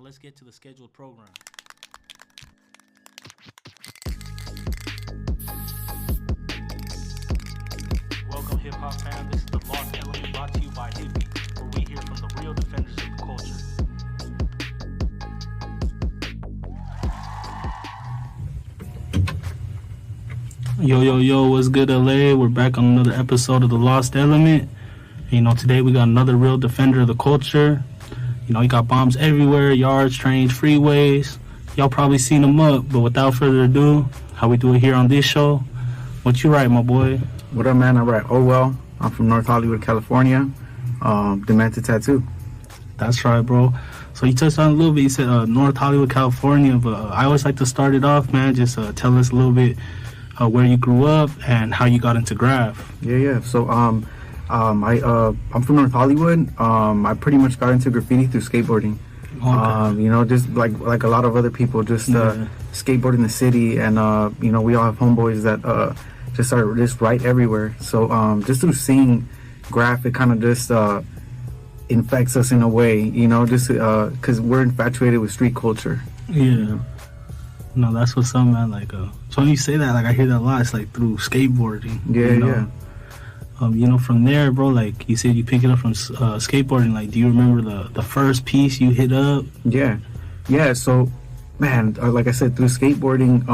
let's get to the scheduled program. Welcome, hip hop fam. This is the Lost Element brought to you by Hippie, where we hear from the real defenders of the culture. Yo, what's good, LA? We're back on another episode of the Lost Element. Today we got another real defender of the culture. You got bombs everywhere, yards, trains, freeways. Y'all probably seen them up, but without further ado, how we do it here on this show. What you write, my boy? What up, man? I write Ohwel. I'm from North Hollywood, California. Demented Tattoo. That's right, bro. So you touched on it a little bit. You said North Hollywood, California, but I always like to start it off, man. Just tell us a little bit where you grew up and how you got into graph. Yeah. So I'm from North Hollywood. I pretty much got into graffiti through skateboarding. Okay. Just like a lot of other people, just skateboard in the city, and we all have homeboys that just are just right everywhere. So just through seeing graph, it kind of just infects us in a way, just because we're infatuated with street culture. Yeah. No, that's what's up, man. So when you say that, I hear that a lot. It's through skateboarding. Yeah. From there, bro, you said you pick it up from skateboarding. Do you remember the first piece you hit up? Yeah. So, man, like I said, through skateboarding,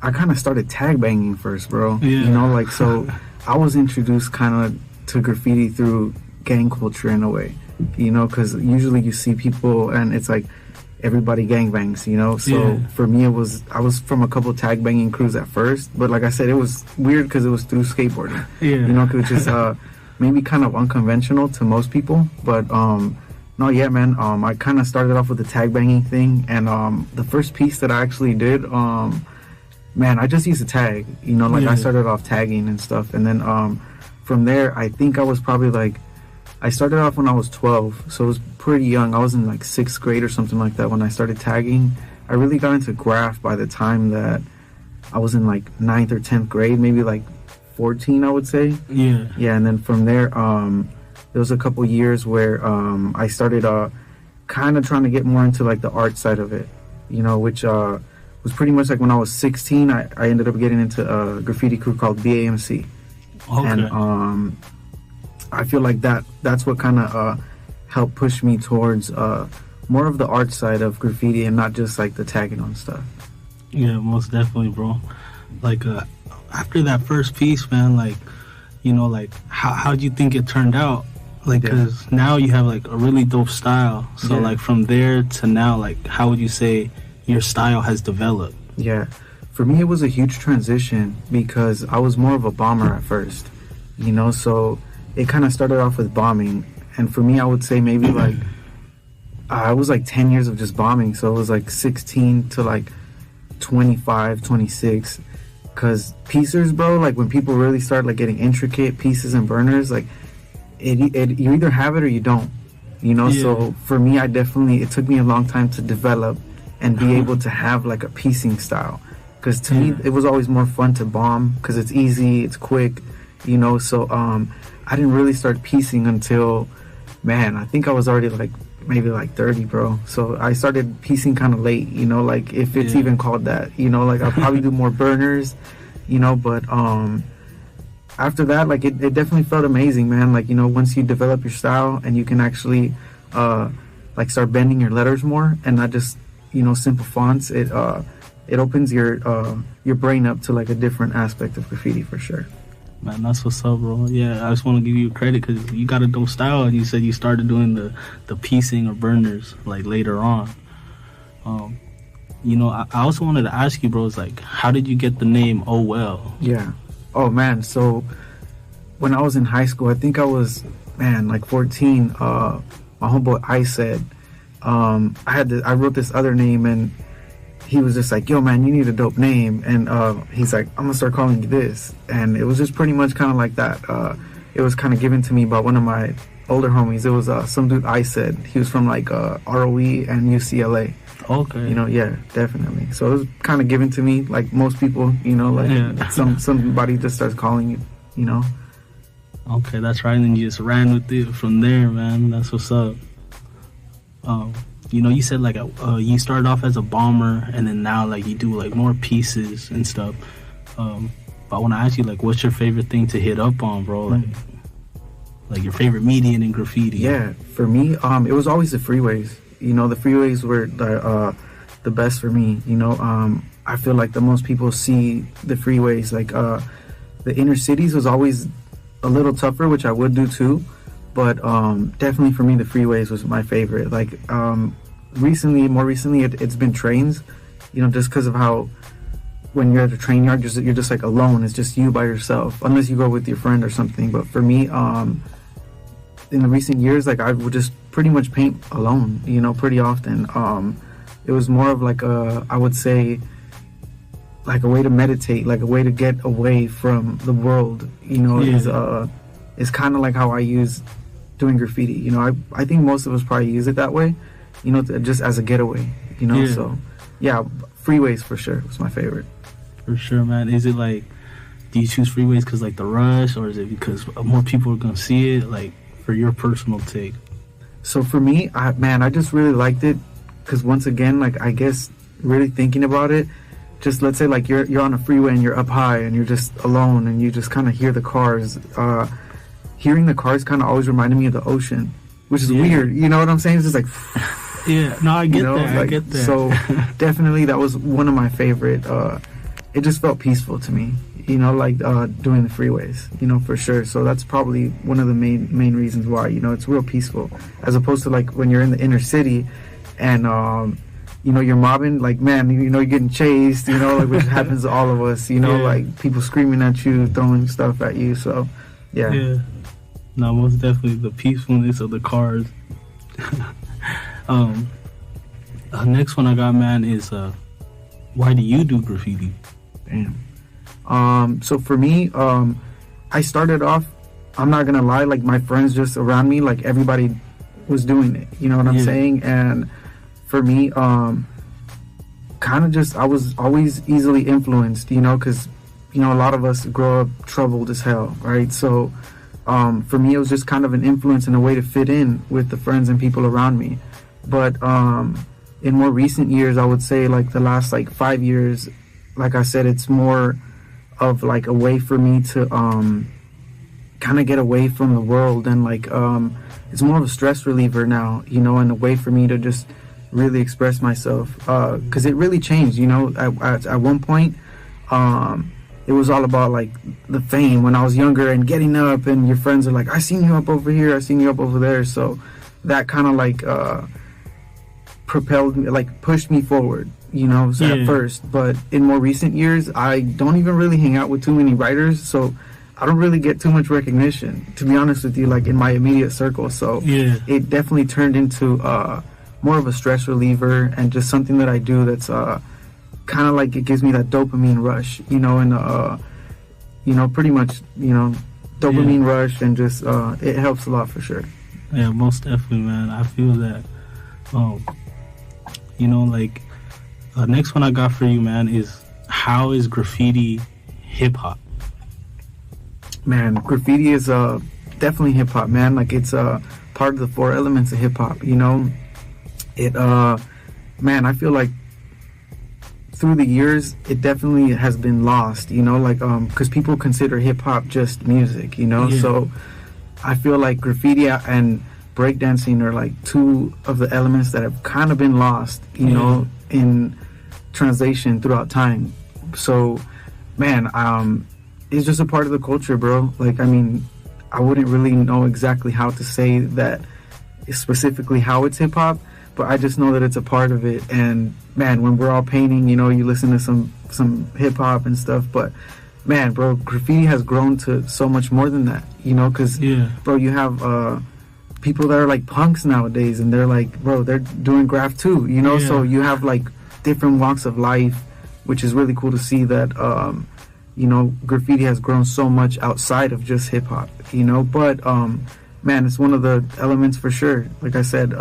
I kind of started tag banging first, bro. Yeah. So I was introduced kind of to graffiti through gang culture in a way, because usually you see people and it's everybody gangbangs, so yeah. For me I was from a couple tag banging crews at first, but like I said, it was weird because it was through skateboarding. Which is maybe kind of unconventional to most people, but I kind of started off with the tag banging thing, and the first piece that I actually did, I just used a tag, I started off tagging and stuff, and then from there I think I was probably I started off when I was 12, so it was pretty young. I was in 6th grade or something like that when I started tagging. I really got into graph by the time that I was in 9th or 10th grade, maybe 14, I would say. Yeah. Yeah, and then from there, there was a couple years where I started kind of trying to get more into the art side of it, which was pretty much when I was 16, I ended up getting into a graffiti crew called BAMC. Okay. And I feel that's what kind of helped push me towards more of the art side of graffiti and not just the tagging on stuff. Yeah, most definitely, bro. After that first piece, man, how do you think it turned out? Because now you have a really dope style. So from there to now, how would you say your style has developed? Yeah, for me it was a huge transition because I was more of a bomber at first, so it kind of started off with bombing, and for me I would say maybe I was 10 years of just bombing, so it was 16 to 25, 26, because piecers, bro, when people really start getting intricate pieces and burners, you either have it or you don't, Yeah. So for me, it took me a long time to develop and be able to have a piecing style, because to me it was always more fun to bomb because it's easy, it's quick, so I didn't really start piecing until, I think I was already maybe 30, bro. So I started piecing kind of late, if it's even called that, I'll probably do more burners, but after that, it definitely felt amazing, man. Once you develop your style and you can actually start bending your letters more and not just simple fonts, it opens your brain up to a different aspect of graffiti for sure. Man, that's what's up, bro. Yeah, I just want to give you credit because you got a dope style, and you said you started doing the piecing or burners later on. I also wanted to ask you, bro, how did you get the name Ohwel? Yeah. Oh man, so when I was in high school, I think I was 14. My homeboy I said I wrote this other name, and he was just yo man, you need a dope name, and he's I'm gonna start calling you this, and it was just pretty much kind of that. It was kind of given to me by one of my older homies. It was some dude I said, he was from ROE and UCLA. Okay. Yeah, definitely. So it was kind of given to me, most people, somebody just starts calling you, Okay, that's right. And then you just ran with it from there, man. That's what's up. you said like you started off as a bomber, and then now like you do like more pieces and stuff. But I want to ask you, like, what's your favorite thing to hit up on, bro? Like your favorite median in graffiti? Yeah, for me, it was always the freeways. The freeways were the best for me. I feel like the most people see the freeways. Like the inner cities was always a little tougher, which I would do too. But definitely for me, the freeways was my favorite. Like more recently, it's been trains. Just because of how when you're at a train yard, you're just like alone. It's just you by yourself, unless you go with your friend or something. But for me, in the recent years, like I would just pretty much paint alone. Pretty often. It was more of like I would say, like a way to meditate, like a way to get away from the world. Is kind of like how I use doing graffiti. I think most of us probably use it that way. Just as a getaway. So yeah, freeways for sure was my favorite. For sure, man. Is it like, do you choose freeways because like the rush, or is it because more people are gonna see it? Like, for your personal take. So for me, I just really liked it because once again, like I guess really thinking about it, just let's say like you're on a freeway and you're up high and you're just alone and you just kind of hear the cars. Hearing the cars kind of always reminded me of the ocean, which is weird. You know what I'm saying? It's just like. Yeah, no, I get that. I get that. So definitely that was one of my favorite. It just felt peaceful to me, like doing the freeways, for sure. So that's probably one of the main reasons why, it's real peaceful, as opposed to like when you're in the inner city and you're mobbing, like, man, you're getting chased, like which happens to all of us, like people screaming at you, throwing stuff at you. So yeah. No, most definitely the peacefulness of the cars. Next one I got, man, is why do you do graffiti? Damn. So for me, I started off, I'm not gonna lie, like my friends just around me, like everybody was doing it, you know what I'm saying? And for me, kind of just, I was always easily influenced, because a lot of us grow up troubled as hell, right? So for me, it was just kind of an influence and a way to fit in with the friends and people around me. But in more recent years, I would say like the last like 5 years, like I said, it's more of like a way for me to kind of get away from the world, and like it's more of a stress reliever now, and a way for me to just really express myself, because it really changed. At one point it was all about like the fame when I was younger and getting up, and your friends are like, I seen you up over here, I seen you up over there. So that kind of like propelled me, like pushed me forward, at first. But in more recent years, I don't even really hang out with too many writers, so I don't really get too much recognition, to be honest with you, like in my immediate circle. So it definitely turned into more of a stress reliever and just something that I do that's kind of like, it gives me that dopamine rush, and pretty much, dopamine rush, and just it helps a lot for sure. Yeah, most definitely, man. I feel that. Like next one I got for you, man, is how is graffiti hip hop? Man, graffiti is definitely hip hop, man. Like it's part of the 4 elements of hip hop. It man, I feel like through the years it definitely has been lost. Like because people consider hip hop just music. So I feel like graffiti and breakdancing are like 2 of the elements that have kind of been lost, in translation throughout time. So, man, it's just a part of the culture, bro. Like, I mean, I wouldn't really know exactly how to say that specifically how it's hip hop, but I just know that it's a part of it. And man, when we're all painting, you listen to some hip hop and stuff, but man, bro, graffiti has grown to so much more than that, because bro, you have people that are like punks nowadays, and they're like, bro, they're doing graph too, so you have like different walks of life, which is really cool to see that graffiti has grown so much outside of just hip hop, but man, it's one of the elements for sure. Like I said,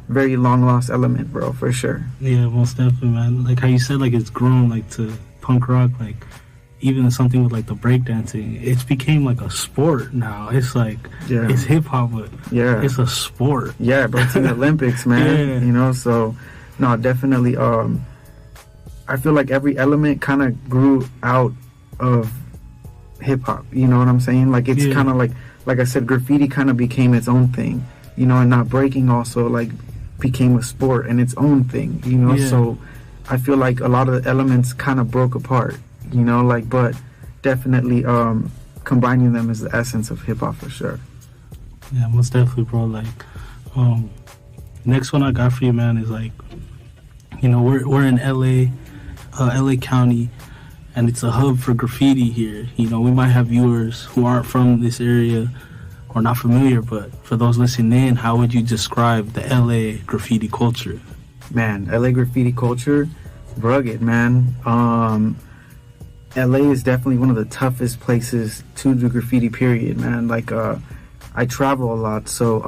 very long lost element, bro, for sure. Yeah, most definitely, man. Like how you said, like it's grown like to punk rock, like even something with like the breakdancing, it's became like a sport now. It's like it's hip hop, but it's a sport. Yeah, but it's the Olympics, man. You know, so no, definitely. I feel like every element kind of grew out of hip hop. You know what I'm saying? Like it's kind of like I said, graffiti kind of became its own thing. You know, and not breaking also like became a sport and its own thing. You know, so I feel like a lot of the elements kind of broke apart. You know, like, but definitely combining them is the essence of hip hop for sure. Yeah, most definitely, bro. Like, next one I got for you, man, is like, you know, we're in LA County, and it's a hub for graffiti here. You know, we might have viewers who aren't from this area or not familiar, but for those listening in, how would you describe the LA graffiti culture? Man, LA graffiti culture, rugged, man. LA is definitely one of the toughest places to do graffiti, period, man. Like, I travel a lot, so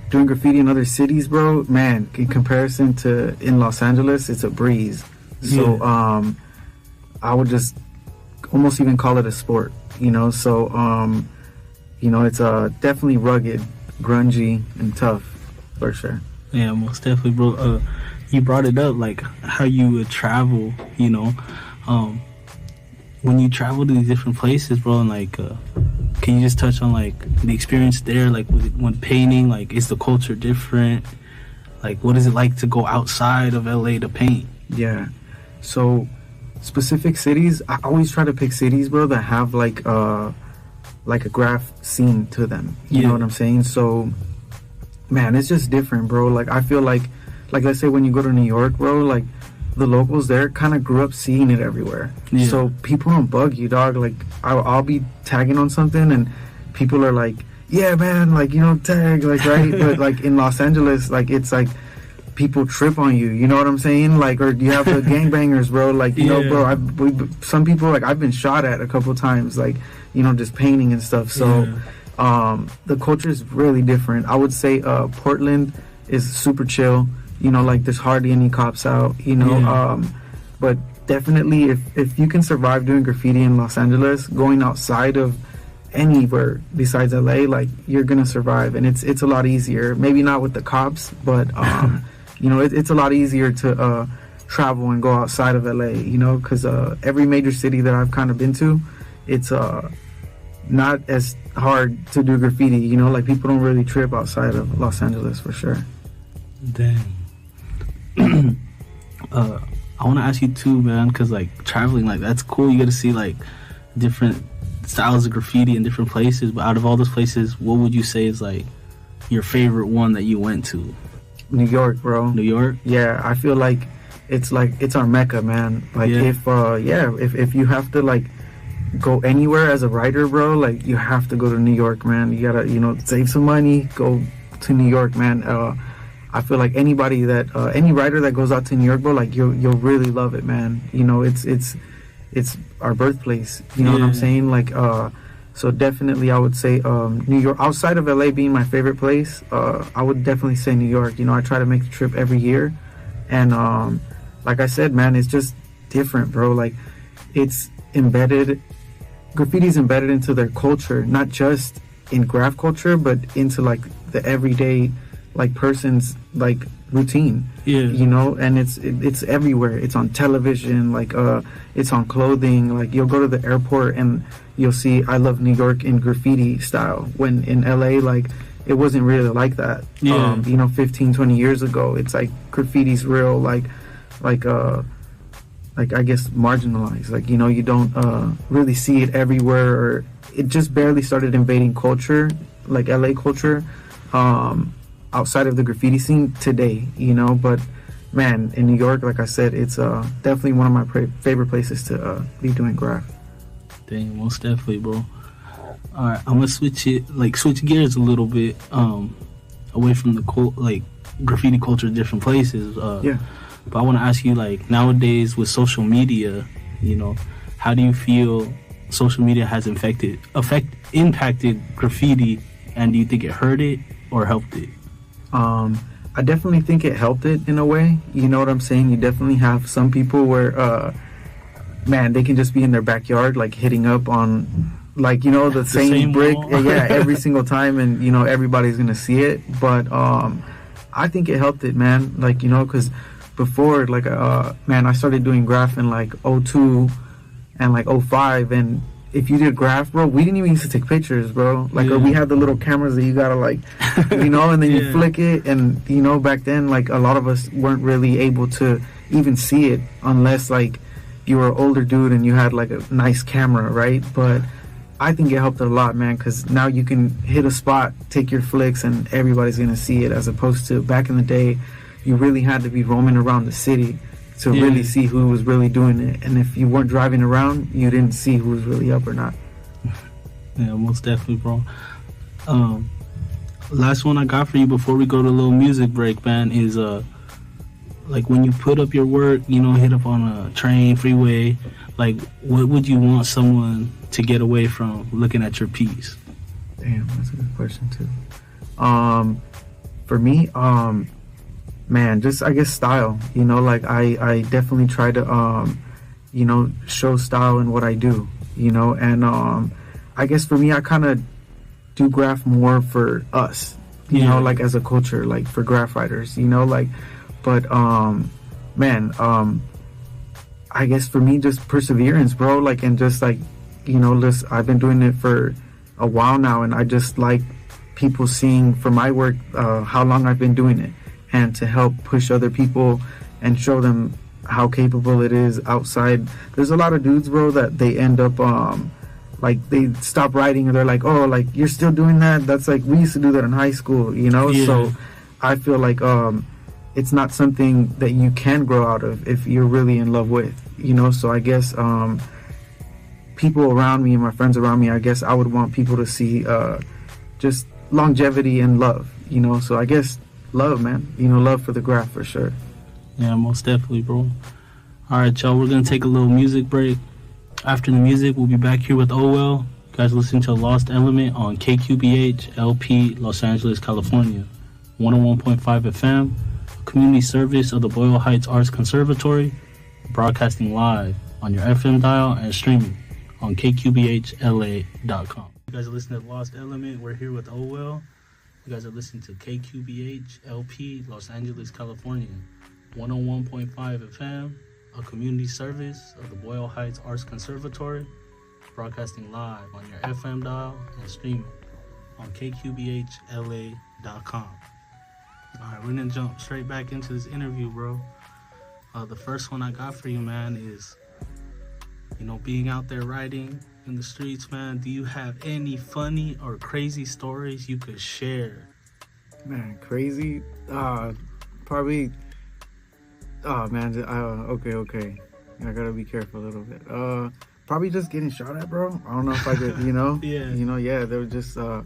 doing graffiti in other cities, bro, man, in comparison to in Los Angeles, it's a breeze. So I would just almost even call it a sport, you know. So, you know, it's definitely rugged, grungy, and tough, for sure. Yeah, most definitely, bro. You brought it up, like, how you would travel, you know. When you travel to these different places, bro, and like, can you just touch on like the experience there, like when painting? Like, is the culture different? Like, what is it like to go outside of LA to paint? Yeah, so specific cities, I always try to pick cities, bro, that have like a graph scene to them. You know what I'm saying? So, man, it's just different, bro. Like, I feel like let's say when you go to New York, bro, like, the locals there kind of grew up seeing it everywhere. So people don't bug you, dog. Like, I'll be tagging on something and people are like, yeah, man, like, you know, tag, like, right? But like in Los Angeles, like, it's like people trip on you, you know what I'm saying? Like, or you have the gangbangers, bro. Like, you know, bro, some people, like, I've been shot at a couple times, like, you know, just painting and stuff. So the culture is really different. I would say Portland is super chill. You know, like, there's hardly any cops out, you know. But definitely, if you can survive doing graffiti in Los Angeles, going outside of anywhere besides LA, like, you're gonna survive, and it's a lot easier. Maybe not with the cops, but you know, it's a lot easier to travel and go outside of LA, you know, because every major city that I've kind of been to, it's not as hard to do graffiti, you know. Like, people don't really trip outside of Los Angeles for sure. Dang. I want to ask you too, man, because like traveling, like, that's cool. You get to see like different styles of graffiti in different places. But out of all those places, what would you say is like your favorite one that you went to? New York, bro. New York? Yeah, I feel like it's our mecca, man. Like, if you have to like go anywhere as a writer, bro, like, you have to go to New York, man. You gotta, you know, save some money, go to New York, man. I feel like anybody that any writer that goes out to New York, bro, like, you'll really love it, man. You know, it's our birthplace. You know what I'm saying? Like, so definitely I would say New York. Outside of LA being my favorite place, I would definitely say New York. You know, I try to make the trip every year, and like I said, man, it's just different, bro. Like, it's embedded. Graffiti's embedded into their culture, not just in graph culture, but into like the everyday, like, person's like routine, you know. And it's everywhere. It's on television, like, it's on clothing. Like, you'll go to the airport and you'll see "I love New York" in graffiti style, when in LA, like, it wasn't really like that. You know, 15-20 years ago, it's like graffiti's real, like I guess marginalized. Like, you know, you don't really see it everywhere, or it just barely started invading culture, like LA culture, outside of the graffiti scene today, you know. But man, in New York, like I said, it's definitely one of my favorite places to be doing graph. Dang, most definitely, bro. All right, I'm gonna switch gears a little bit, away from the graffiti culture in different places. But I want to ask you, like, nowadays with social media, you know, how do you feel social media has impacted graffiti, and do you think it hurt it or helped it? I definitely think it helped it in a way. You know what I'm saying? You definitely have some people where man, they can just be in their backyard, like hitting up on, like, you know, the same brick, yeah, every single time, and you know everybody's gonna see it. But I think it helped it, man. Like, you know, because before, like, man, I started doing graph in like '02 and like '05, and if you did graph, bro, we didn't even used to take pictures, bro. Like, or we had the little cameras that you gotta, like, you know, and then you flick it, and you know, back then, like, a lot of us weren't really able to even see it unless, like, you were an older dude and you had like a nice camera, right? But I think it helped a lot, man, because now you can hit a spot, take your flicks, and everybody's gonna see it, as opposed to back in the day, you really had to be roaming around the city to really see who was really doing it. And if you weren't driving around, you didn't see who was really up or not. Yeah, most definitely, bro. Last one I got for you before we go to a little music break, man, is like when you put up your work, you know, hit up on a train, freeway, like what would you want someone to get away from looking at your piece? Damn, that's a good question too. For me, man, just, I guess, style, you know, like I definitely try to you know, show style in what I do, you know, and I guess for me, I kind of do graph more for us, you know, like as a culture, like for graph writers, you know, like, but man, I guess for me, just perseverance, bro, like, and just like, you know, I've been doing it for a while now, and I just like people seeing for my work how long I've been doing it, and to help push other people and show them how capable it is outside. There's a lot of dudes, bro, that they end up like they stop writing, and they're like, oh, like, you're still doing that? That's like, we used to do that in high school, you know? So I feel like it's not something that you can grow out of if you're really in love with, you know? So I guess people around me and my friends around me, I guess I would want people to see just longevity and love, you know? So I guess love, man, you know, love for the graph, for sure. Yeah, most definitely, bro. All right, y'all, we're gonna take a little music break. After the music, we'll be back here with Ohwel. You guys listen to Lost Element on KQBH LP, Los Angeles, California, 101.5 FM, a community service of the Boyle Heights Arts Conservatory, broadcasting live on your FM dial and streaming on KQBHLA.com. You guys are listening to Lost Element. We're here with Ohwel. You guys are listening to KQBH LP, Los Angeles, California, 101.5 FM, a community service of the Boyle Heights Arts Conservatory, broadcasting live on your FM dial and streaming on KQBHLA.com. Alright, we're gonna jump straight back into this interview, bro. The first one I got for you, man, is, you know, being out there writing in the streets, man. Do you have any funny or crazy stories you could share? Man, crazy? Probably. Oh, man. Okay. I gotta be careful a little bit. Probably just getting shot at, bro. I don't know if I could, you know? Yeah, they were just, I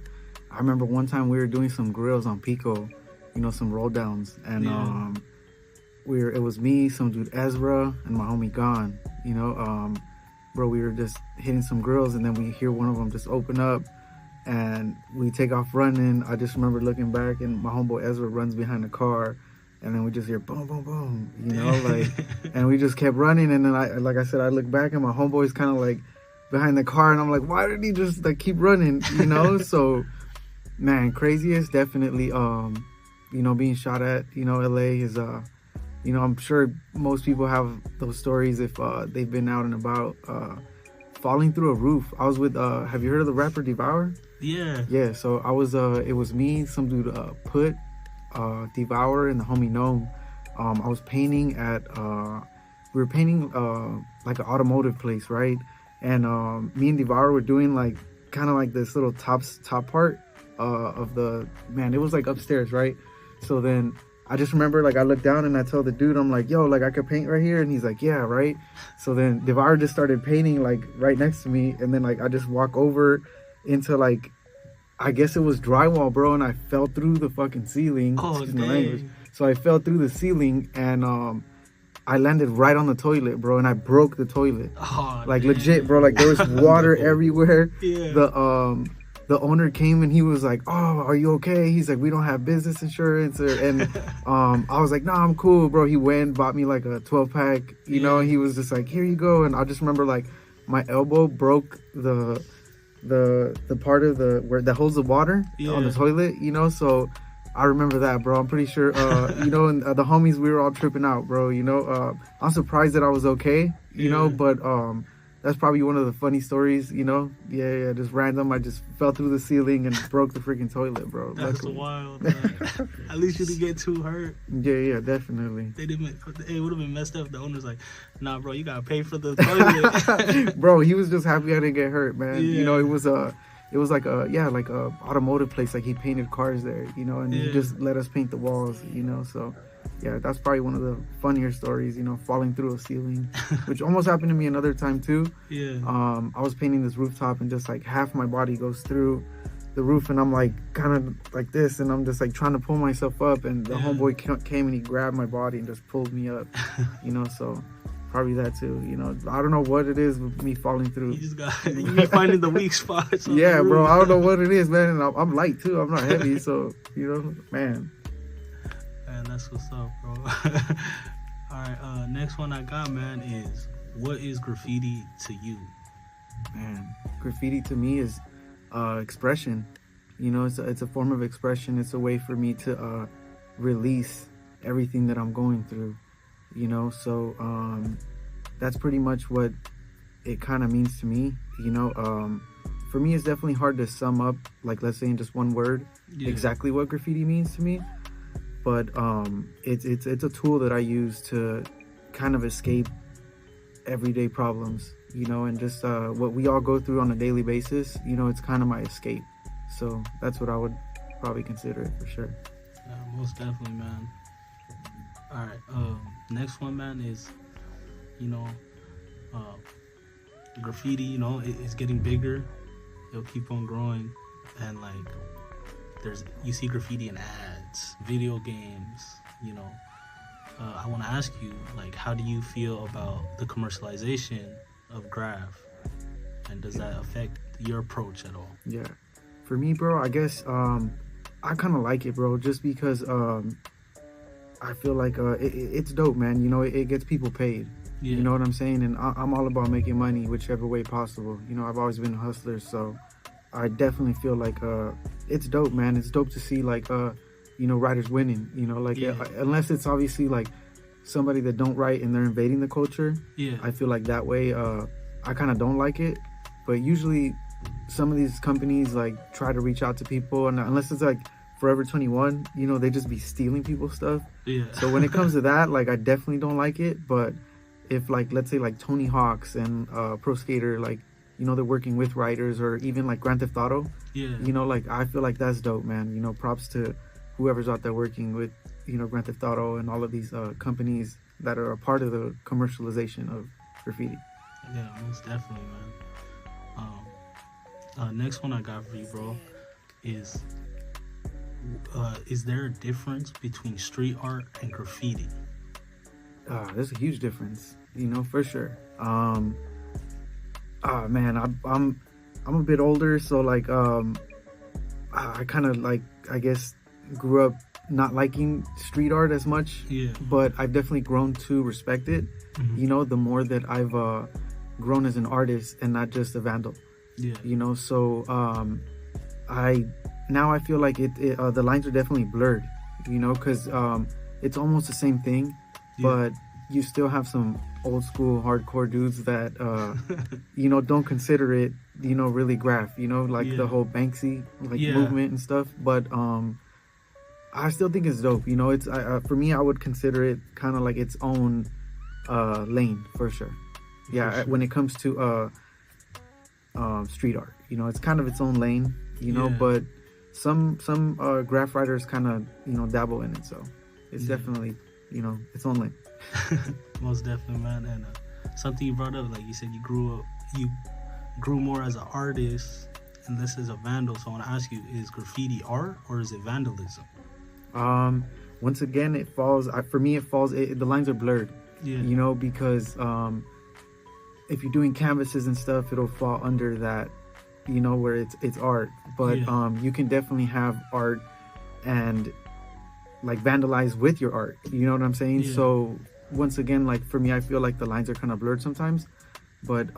remember one time we were doing some grills on Pico, you know, some roll downs, and it was me, some dude Ezra, and my homie Gon, you know, bro, we were just hitting some grills, and then we hear one of them just open up, and we take off running. I just remember looking back, and my homeboy Ezra runs behind the car, and then we just hear boom, boom, boom, you know, like, and we just kept running, and then I look back, and my homeboy's kind of like behind the car, and I'm like, why did he just like keep running, you know? So, man, craziest, definitely, you know, being shot at, you know, LA is, you know, I'm sure most people have those stories if they've been out and about. Falling through a roof. I was with, have you heard of the rapper Devour? Yeah, so I was, it was me, some dude Put, Devour, and the homie Gnome. I was painting at, we were painting like an automotive place, right? And me and Devour were doing like, kind of like this little top part of the, man, it was like upstairs, right? So then I just remember, like, I looked down and I told the dude, I'm like, yo, like, I could paint right here. And he's like, yeah, right. So then Devar just started painting, like, right next to me. And then, like, I just walk over into, like, I guess it was drywall, bro. And I fell through the fucking ceiling. Excuse my language. So I fell through the ceiling, and I landed right on the toilet, bro. And I broke the toilet. Like, legit, bro. Like, there was water everywhere. the owner came and he was like, "Oh, are you okay?" He's like, "We don't have business insurance," and I was like, "No, I'm cool, bro." He went, bought me like a 12-pack, you know. He was just like, "Here you go," and I just remember like my elbow broke the part of the where that holds the water on the toilet, you know. So I remember that, bro. I'm pretty sure, you know, and the homies, we were all tripping out, bro. You know, I'm surprised that I was okay, you know, but that's probably one of the funny stories, you know. Yeah, just random. I just fell through the ceiling and broke the freaking toilet, bro. That's wild, man. At least you didn't get too hurt. Yeah, definitely. It would have been messed up if the owner's like, "Nah, bro, you gotta pay for the toilet." Bro, he was just happy I didn't get hurt, man. You know, it was like a automotive place. Like he painted cars there, you know, and he just let us paint the walls, you know. So yeah, that's probably one of the funnier stories, you know, falling through a ceiling, which almost happened to me another time too. I was painting this rooftop and just like half my body goes through the roof, and I'm like kind of like this, and I'm just like trying to pull myself up, and the homeboy came and he grabbed my body and just pulled me up, you know. So probably that too, you know. I don't know what it is with me falling through. You just got you finding the weak spots. Yeah, bro. I don't know what it is, man. And I'm light too. I'm not heavy, so you know, man. Man, that's what's up, bro. All right, next one I got, man, is what is graffiti to you? Man, graffiti to me is expression. You know, it's a form of expression. It's a way for me to release everything that I'm going through. You know, so that's pretty much what it kind of means to me. You know, for me, it's definitely hard to sum up, like, let's say in just one word, exactly what graffiti means to me. But it's a tool that I use to kind of escape everyday problems, you know, and just what we all go through on a daily basis. You know, it's kind of my escape. So that's what I would probably consider it for sure. Yeah, most definitely, man. All right, next one, man, is, you know, graffiti, you know, it's getting bigger. It'll keep on growing. And like, you see graffiti in ads, video games, you know. I want to ask you, like, how do you feel about the commercialization of graph? And does that affect your approach at all? Yeah. For me, bro, I guess I kind of like it, bro, just because I feel like it's dope, man. You know, it gets people paid. You know what I'm saying? And I'm all about making money whichever way possible. You know, I've always been a hustler, so I definitely feel like it's dope, man. It's dope to see, like, you know, writers winning. You know, like, unless it's obviously like somebody that don't write and they're invading the culture. I feel like that way I kind of don't like it. But usually some of these companies like try to reach out to people, and unless it's like Forever 21, you know, they just be stealing people's stuff. So when it comes to that, like, I definitely don't like it. But if, like, let's say like Tony Hawk's and Pro Skater, like, you know, they're working with writers, or even like Grand Theft Auto, you know, like, I feel like that's dope, man. You know, props to whoever's out there working with, you know, Grand Theft Auto and all of these companies that are a part of the commercialization of graffiti. Yeah, most definitely, man. Next one I got for you, bro, is there a difference between street art and graffiti? There's a huge difference, you know, for sure. Man, I'm a bit older, so like I kind of, like, I guess, grew up not liking street art as much. But I've definitely grown to respect it. You know, the more that I've grown as an artist and not just a vandal. You know, so I feel like the lines are definitely blurred, you know, because it's almost the same thing, but you still have some old school hardcore dudes that you know, don't consider it, you know, really graph, you know, like the whole Banksy like movement and stuff. But I still think it's dope, you know. It's for me, I would consider it kind of like its own lane for sure. When it comes to street art, you know, it's kind of its own lane, you know. But some graph writers kind of, you know, dabble in it, so it's definitely, you know, its own lane. Most definitely, man. And something you brought up, like you said, you grew more as an artist and this is a vandal. So I want to ask you, is graffiti art or is it vandalism? Once again, it falls, for me, the lines are blurred, you know, because if you're doing canvases and stuff, it'll fall under that you know, where it's art, but Yeah. you can definitely have art and like vandalize with your art. You know what I'm saying? Yeah. So once again, like for me, I feel like the lines are kind of blurred sometimes. But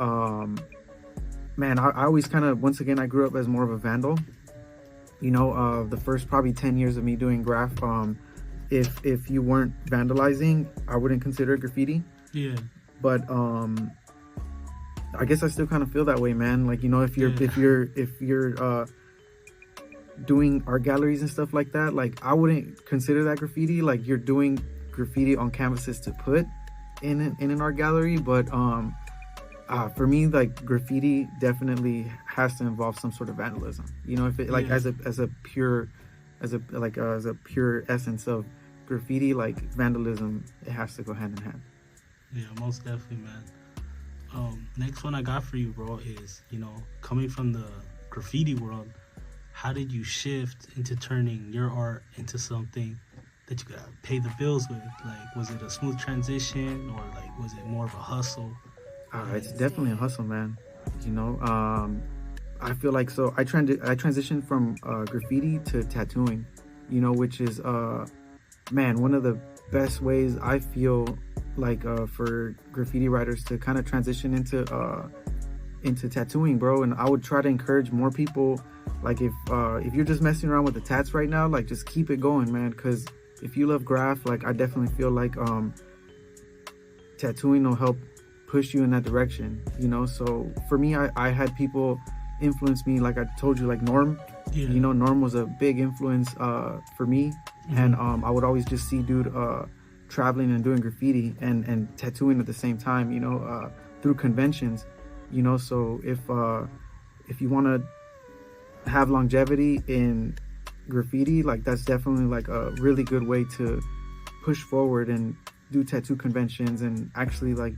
man, I always kind of, once again, I grew up as more of a vandal. You know, the first probably 10 years of me doing graph, if you weren't vandalizing, I wouldn't consider it graffiti. Yeah. But I guess I still kind of feel that way, man. Like, you know, if you're Yeah. if you're doing art galleries and stuff like that, like I wouldn't consider that graffiti. Like you're doing graffiti on canvases to put in an art gallery, but for me, like graffiti definitely has to involve some sort of vandalism. You know, if it like Yeah. as a pure as a pure essence of graffiti, like vandalism, it has to go hand in hand. Yeah, most definitely, man. Next one I got for you, bro, is, coming from the graffiti world, how did you shift into turning your art into something that you could pay the bills with? Like, was it a smooth transition, or like was it more of a hustle? It's definitely a hustle, man. You know, I feel like, so I transitioned from graffiti to tattooing. You know, which is man, one of the best ways I feel like for graffiti writers to kind of transition into tattooing, bro. And I would try to encourage more people. Like if you're just messing around with the tats right now, like just keep it going, man. Because if you love graph, like I definitely feel like tattooing will help push you in that direction. You know, so for me, I had people influence me. Like I told you, like Norm. Yeah. You know, Norm was a big influence for me. Mhm. And I would always just see dude traveling and doing graffiti and tattooing at the same time, you know, through conventions, you know. So if you want to have longevity in graffiti, like that's definitely like a really good way to push forward and do tattoo conventions and actually like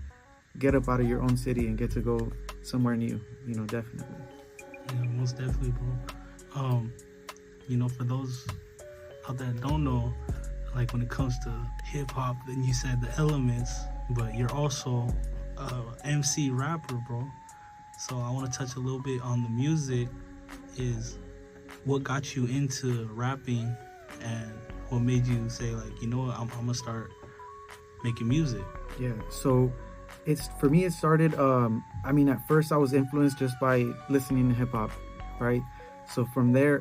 get up out of your own city and get to go somewhere new, you know. Definitely. Yeah, most definitely, bro. For those out there that don't know, like when it comes to hip hop, then you said the elements, but you're also MC rapper, bro. So I want to touch a little bit on the music. Is what got you into rapping, and what made you say, like, you know what, I'm gonna start making music? Yeah. So it's, for me, it started, I mean, at first I was influenced just by listening to hip hop, right? So from there,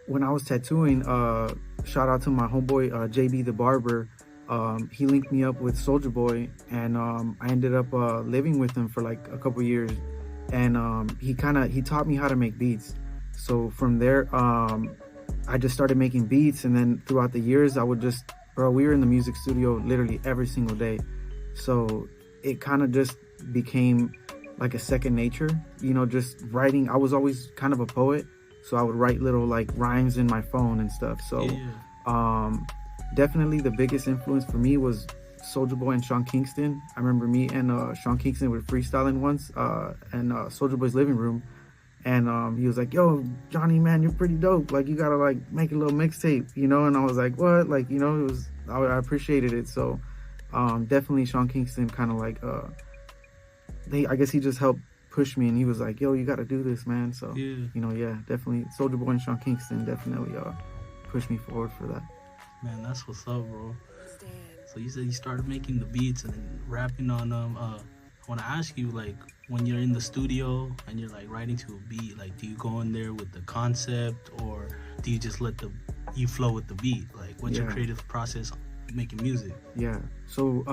when I was tattooing, shout out to my homeboy JB the barber. He linked me up with Soldier Boy, and I ended up living with him for like a couple years, and he taught me how to make beats. So from there, I just started making beats, and then throughout the years, I would just, bro, we were in the music studio literally every single day. So it kind of just became like a second nature, you know, just writing. I was always kind of a poet, so I would write little like rhymes in my phone and stuff. So definitely the biggest influence for me was Soulja Boy and Sean Kingston. I remember me and Sean Kingston were freestyling once in Soulja Boy's living room, and he was like, "Yo, Johnny, man, you're pretty dope. Like, you gotta like make a little mixtape, you know?" And I was like, "What?" Like, you know, it was, I appreciated it. So definitely Sean Kingston kind of like I guess he just helped push me, and he was like, "Yo, you gotta do this, man." So you know, yeah, definitely Soulja Boy and Sean Kingston definitely pushed me forward for that. Man, that's what's up, bro. So you said you started making the beats and then rapping on them. I want to ask you, like, when you're in the studio and you're like writing to a beat, like, do you go in there with the concept, or do you just let you flow with the beat? Like, what's your creative process making music? Yeah. So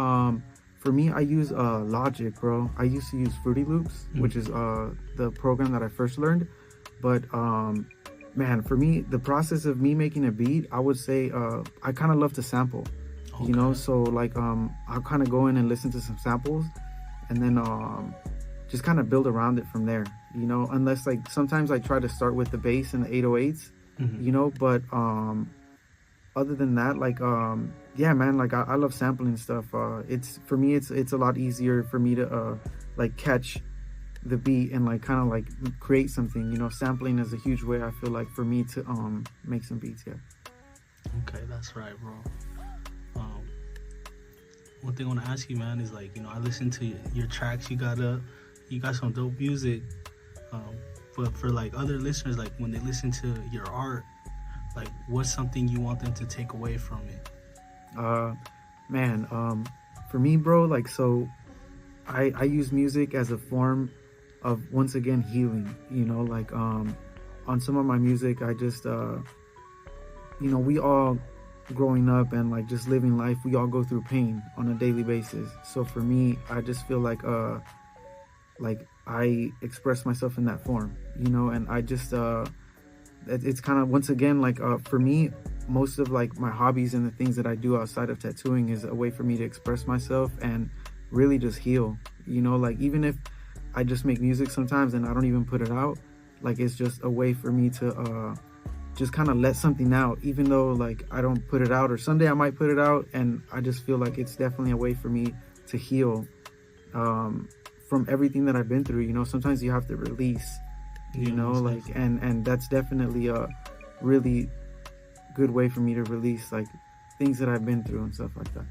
for me, I use Logic, bro. I used to use Fruity Loops, which is the program that I first learned. But man, for me, the process of me making a beat, I would say I kind of love to sample. You know, so like I'll kind of go in and listen to some samples, and then just kind of build around it from there. You know, unless like sometimes I try to start with the bass and the 808s. You know, but other than that, like yeah, man, like I love sampling stuff. It's, for me, it's a lot easier for me to like catch the beat and like kind of like create something. You know, sampling is a huge way, I feel like, for me to make some beats. Yeah. Okay, that's right, bro. One thing I want to ask you, man, is like, you know, I listened to your tracks. You got some dope music. But for like other listeners, like when they listen to your art, like what's something you want them to take away from it? For me, bro, like, so I use music as a form of, once again, healing, like, on some of my music, I just, we all, growing up and like just living life, we all go through pain on a daily basis. So for me, I just feel like I express myself in that form, and I just, it's kind of, once again, like, for me, most of like my hobbies and the things that I do outside of tattooing is a way for me to express myself and really just heal, like, even if I just make music sometimes and I don't even put it out, like, it's just a way for me to just kind of let something out, even though like I don't put it out, or someday I might put it out, and I just feel like it's definitely a way for me to heal from everything that I've been through. Sometimes you have to release, like, and that's definitely a really good way for me to release like things that I've been through and stuff like that.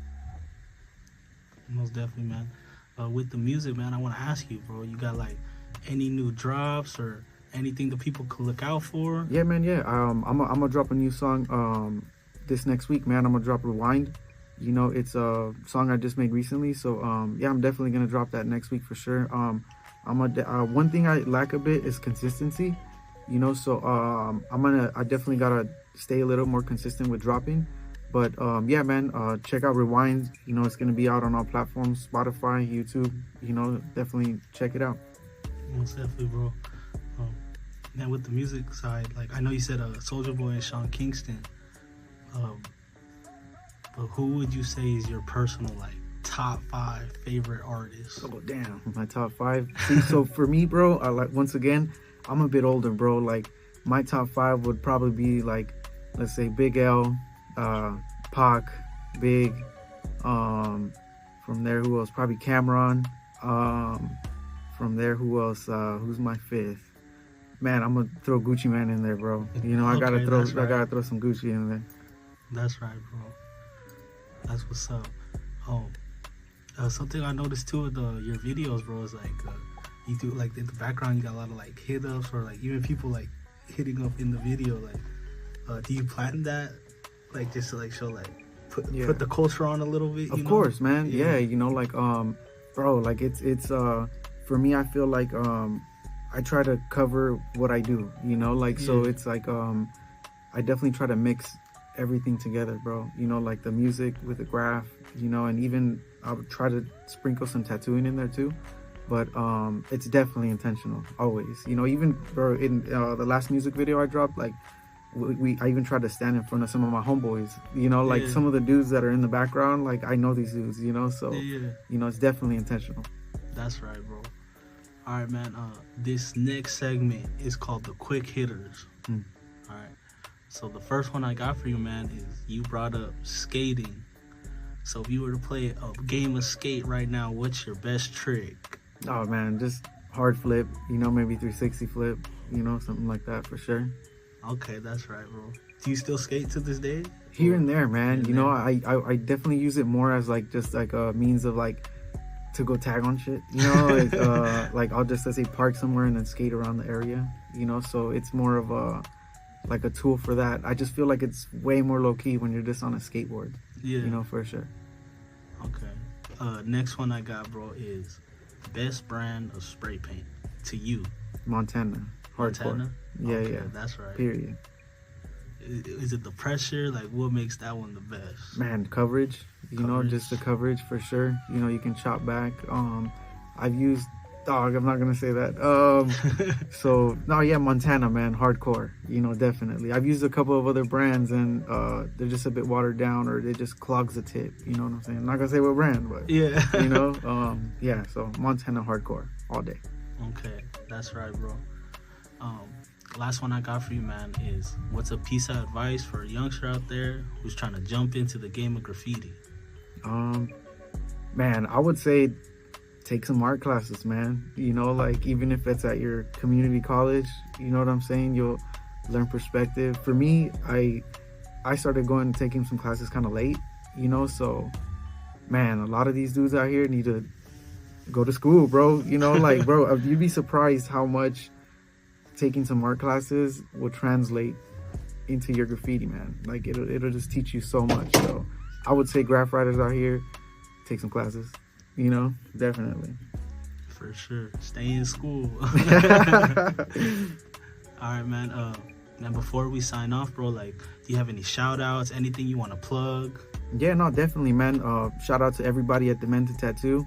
Most definitely, man. With the music, man, I want to ask you, bro, you got like any new drops or anything that people could look out for? Yeah, man, yeah. I'm gonna drop a new song this next week, man. I'm gonna drop Rewind. It's a song I just made recently, so yeah, I'm definitely gonna drop that next week for sure. One thing I lack a bit is consistency, so I definitely gotta stay a little more consistent with dropping. But yeah, man, check out Rewind. It's gonna be out on all platforms, Spotify, YouTube. Definitely check it out. Most definitely, bro. Now with the music side, like I know you said Soulja Boy and Sean Kingston, but who would you say is your personal like top 5 favorite artists? Oh damn, my top 5. See, so for me, bro, like, once again, I'm a bit older, bro. Like my top 5 would probably be like, let's say Big L, Pac, Big. From there, who else? Probably Cameron. From there, who else? Who's my 5th? Man, I'm gonna throw Gucci Man in there, bro. I gotta throw some Gucci in there. That's right, bro. That's what's up. Something I noticed too with your videos, bro, is like you do like in the background you got a lot of like hit ups, or like even people like hitting up in the video. Like, do you plan that, like just to like show like put the culture on a little bit? Of course, man. Yeah, like bro, like it's for me, I feel like I try to cover what I do, like, so it's like, I definitely try to mix everything together, bro, like the music with the graph, and even I would try to sprinkle some tattooing in there too, but it's definitely intentional, always, even, bro, in the last music video I dropped, like, I even tried to stand in front of some of my homeboys, like some of the dudes that are in the background, like, I know these dudes, so, it's definitely intentional. That's right, bro. All right, man. This next segment is called the quick hitters. All right. So the first one I got for you, man, is you brought up skating. So if you were to play a game of skate right now, what's your best trick? Oh man, just hard flip. Maybe 360 flip. Something like that for sure. Okay, that's right, bro. Do you still skate to this day? Here and there, man. I definitely use it more as like just like a means of like to go tag on shit, like, like I'll just, let's say, park somewhere and then skate around the area, so it's more of a like a tool for that. I just feel like it's way more low-key when you're just on a skateboard, for sure. Okay. Next one I got, bro, is best brand of spray paint to you. Montana. Hardcore. Montana? Yeah, okay, yeah. That's right. Period. Is it the pressure? Like, what makes that one the best? Man, coverage. Just the coverage for sure. You can chop back. I've used, dog, I'm not gonna say that. So no, yeah, Montana, man, hardcore. Definitely. I've used a couple of other brands, and they're just a bit watered down, or it just clogs the tip. You know what I'm saying? I'm not gonna say what brand, but yeah. Yeah. So Montana hardcore all day. Okay, that's right, bro. Last one I got for you, man, is what's a piece of advice for a youngster out there who's trying to jump into the game of graffiti? Man, I would say take some art classes, man. Like, even if it's at your community college, you know what I'm saying? You'll learn perspective. For me, I started going and taking some classes kind of late, so, man, a lot of these dudes out here need to go to school, bro. Like, bro, you'd be surprised how much taking some art classes will translate into your graffiti, man. Like it'll just teach you so much. So I would say graph writers out here, take some classes, you know, definitely. For sure. Stay in school. All right, man. Now before we sign off, bro, like, do you have any shout outs, anything you want to plug? Yeah, no, definitely, man. Shout out to everybody at Demented Tattoo,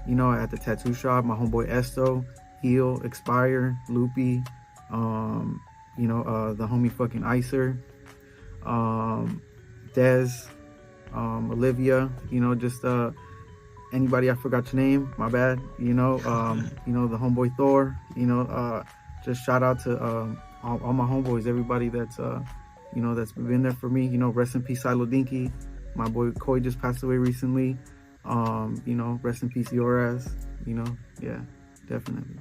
you know, at the tattoo shop, my homeboy Esto, Heal, Expire, Loopy, you know, the homie fucking Icer, Dez, Olivia, you know, just anybody I forgot your name, my bad, you know, you know, the homeboy Thor, you know, just shout out to all my homeboys, everybody that's you know, that's been there for me, you know, rest in peace Silo Dinky, my boy Koi just passed away recently, you know, rest in peace your ass, you know, yeah, definitely.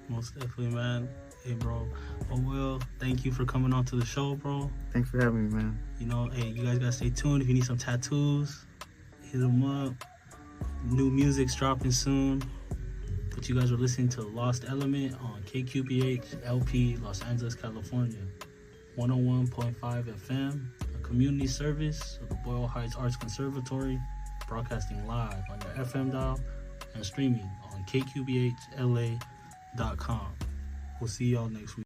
Most definitely, man. Hey, bro. Ohwel, thank you for coming on to the show, bro. Thanks for having me, man. You know, hey, you guys gotta stay tuned. If you need some tattoos, hit them up. New music's dropping soon. But you guys are listening to Lost Element on KQPH LP, Los Angeles, California. 101.5 FM, a community service of the Boyle Heights Arts Conservatory, broadcasting live on your FM dial and streaming on KQBHLA.com. We'll see y'all next week.